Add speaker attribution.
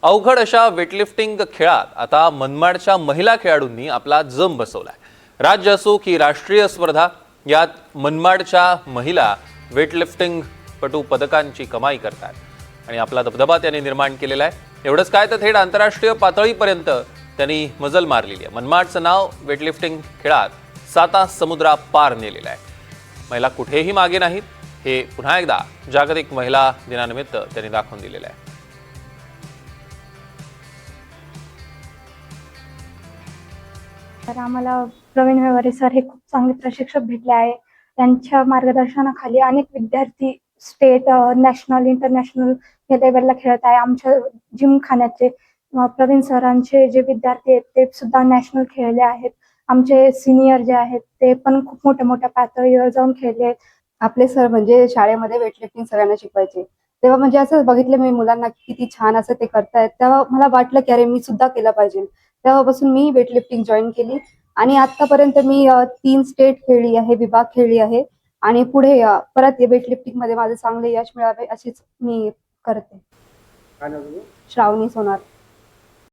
Speaker 1: अवघड अशा वेटलिफ्टिंग खेळात आता मनमाडच्या महिला खेळाडूंनी आपला जम बसवलाय। राज्य असो की राष्ट्रीय स्पर्धा, यात मनमाडच्या महिला वेटलिफ्टिंग पटू पदकांची कमाई करतात आणि आपला दबदबा त्यांनी निर्माण केलेला आहे। एवढंच काय तर थेट आंतरराष्ट्रीय पातळीपर्यंत त्यांनी मजल मारलेली आहे। मनमाडचं नाव वेटलिफ्टिंग खेळात 7 समुद्रापार नेलेलं आहे। महिला कुठेही मागे नाहीत, हे पुन्हा एकदा जागतिक महिला दिनानिमित्त त्यांनी दाखवून दिलेलं आहे।
Speaker 2: तर आम्हाला प्रवीण व्यवहारे सर हे खूप चांगले प्रशिक्षक भेटले आहे। त्यांच्या मार्गदर्शनाखाली अनेक विद्यार्थी स्टेट, नॅशनल, इंटरनॅशनल या लेवलला खेळत आहे। आमच्या जिमखान्याचे प्रवीण सरांचे जे विद्यार्थी आहेत ते सुद्धा नॅशनल खेळले आहेत। आमचे सिनियर जे आहेत ते पण खूप मोठ्या मोठ्या पातळीवर जाऊन खेळले आहेत।
Speaker 3: आपले सर म्हणजे शाळेमध्ये वेटलिफ्टिंग सगळ्यांना शिकवायचे, तेव्हा म्हणजे असं बघितलं मी मुलांना किती छान असं ते करतायत, तेव्हा मला वाटलं की अरे मी सुद्धा केलं पाहिजे। तेव्हापासून मी वेटलिफ्टिंग जॉईन केली आणि आतापर्यंत मी 3 स्टेट खेळली आहे, विभाग खेळली आहे आणि पुढे परत वेटलिफ्टिंग मध्ये माझे चांगले यश मिळावे अशीच मी करते। श्रावणी सोनार।